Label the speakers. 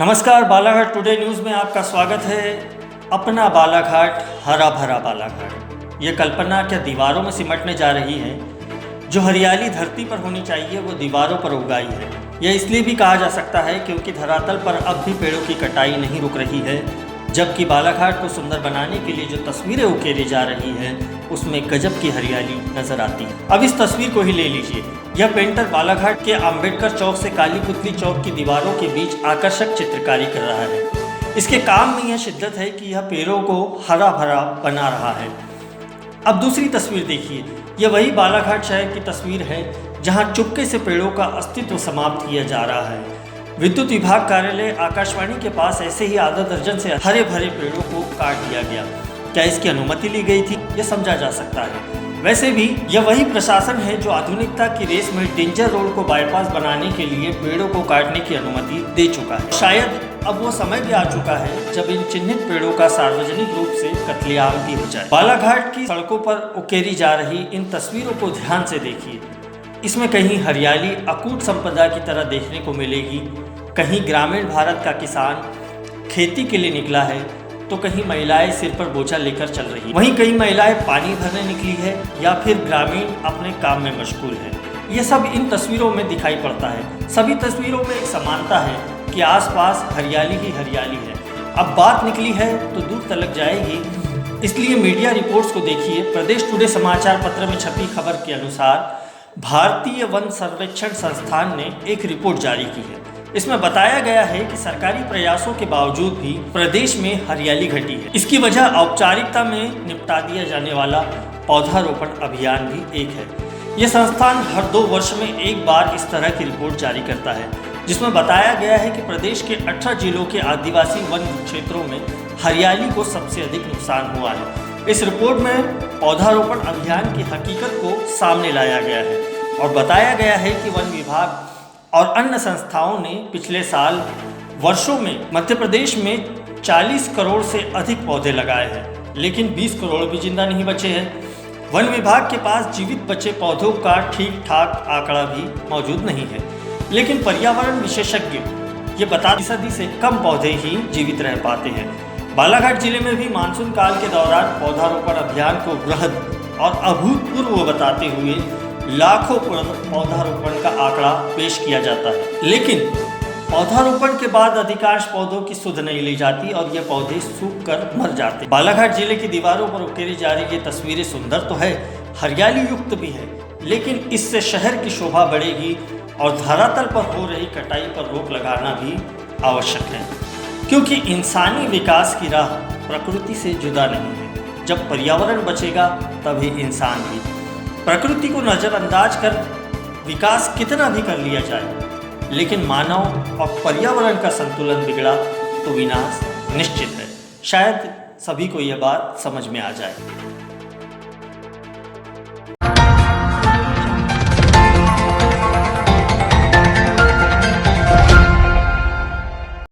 Speaker 1: नमस्कार, Balaghat today news में आपका स्वागत है। अपना बालाघाट, हरा भरा बालाघाट। ये कल्पना क्या दीवारों में सिमटने जा रही है? जो हरियाली धरती पर होनी चाहिए वो दीवारों पर उगाई है। यह इसलिए भी कहा जा सकता है क्योंकि धरातल पर अब भी पेड़ों की कटाई नहीं रुक रही है, जबकि बालाघाट को सुंदर बनाने के लिए जो तस्वीरें उकेरी जा रही हैं उसमें गजब की हरियाली नजर आती है। अब इस तस्वीर को ही ले लीजिए। यह पेंटर बालाघाट के अंबेडकर चौक से काली पुतली चौक की दीवारों के बीच आकर्षक चित्रकारी कर रहा है। इसके काम में यह शिद्दत है कि यह पेड़ों को हरा भरा बना रहा है। अब दूसरी तस्वीर देखिए। यह वही बालाघाट शहर की तस्वीर है जहां चुपके से पेड़ों का अस्तित्व समाप्त किया जा रहा है। विद्युत विभाग कार्यालय आकाशवाणी के पास ऐसे ही आधा दर्जन से हरे भरे पेड़ों को काट दिया गया। क्या इसकी अनुमति ली गई थी? यह समझा जा सकता है। वैसे भी यह वही प्रशासन है जो आधुनिकता की रेस में डेंजर रोड को बाईपास बनाने के लिए पेड़ों को काटने की अनुमति दे चुका है। शायद अब वो समय भी आ चुका है जब इन चिन्हित पेड़ों का सार्वजनिक रूप से कत्लेआम भी हो जाए। बालाघाट की सड़कों पर उकेरी जा रही इन तस्वीरों को ध्यान से देखिए। इसमें कहीं हरियाली अकूट संपदा की तरह देखने को मिलेगी, कहीं ग्रामीण भारत का किसान खेती के लिए निकला है तो कहीं महिलाएं सिर पर बोझा लेकर चल रही, वहीं कई महिलाएं पानी भरने निकली है या फिर ग्रामीण अपने काम में मशगूल है। ये सब इन तस्वीरों में दिखाई पड़ता है। सभी तस्वीरों में एक समानता है कि आसपास हरियाली ही हरियाली है। अब बात निकली है तो दूर तलक जाएगी, इसलिए मीडिया रिपोर्ट्स को देखिए। प्रदेश टुडे समाचार पत्र में छपी खबर के अनुसार भारतीय वन सर्वेक्षण संस्थान ने एक रिपोर्ट जारी की है। इसमें बताया गया है कि सरकारी प्रयासों के बावजूद भी प्रदेश में हरियाली घटी है। इसकी वजह औपचारिकता में निपटा दिया जाने वाला पौधारोपण अभियान भी एक है। यह संस्थान हर 2 वर्ष में एक बार इस तरह की रिपोर्ट जारी करता है, जिसमें बताया गया है कि प्रदेश के 18 जिलों के आदिवासी वन क्षेत्रों में हरियाली को सबसे अधिक नुकसान हुआ है। इस रिपोर्ट में पौधारोपण अभियान की हकीकत को सामने लाया गया है और बताया गया है कि वन विभाग और अन्य संस्थाओं ने पिछले साल वर्षों में मध्य प्रदेश में 40 करोड़ से अधिक पौधे लगाए हैं, लेकिन 20 करोड़ भी जिंदा नहीं बचे हैं। वन विभाग के पास जीवित बचे पौधों का ठीक ठाक आंकड़ा भी मौजूद नहीं है, लेकिन पर्यावरण विशेषज्ञ ये बता 10% से कम पौधे ही जीवित रह पाते हैं। बालाघाट जिले में भी मानसून काल के दौरान पौधारोपण अभियान को वृहद और अभूतपूर्व बताते हुए लाखों पौधारोपण का आंकड़ा पेश किया जाता है, लेकिन पौधारोपण के बाद अधिकांश पौधों की सुध नहीं ली जाती और ये पौधे सूख कर मर जाते। बालाघाट जिले की दीवारों पर उकेरी जा रही ये तस्वीरें सुंदर तो है, हरियाली युक्त भी है, लेकिन इससे शहर की शोभा बढ़ेगी और धरातल पर हो रही कटाई पर रोक लगाना भी आवश्यक है, क्योंकि इंसानी विकास की राह प्रकृति से जुदा नहीं है। जब पर्यावरण बचेगा तभी इंसान भी। प्रकृति को नज़रअंदाज कर विकास कितना भी कर लिया जाए, लेकिन मानव और पर्यावरण का संतुलन बिगड़ा तो विनाश निश्चित है। शायद सभी को यह बात समझ में आ जाए।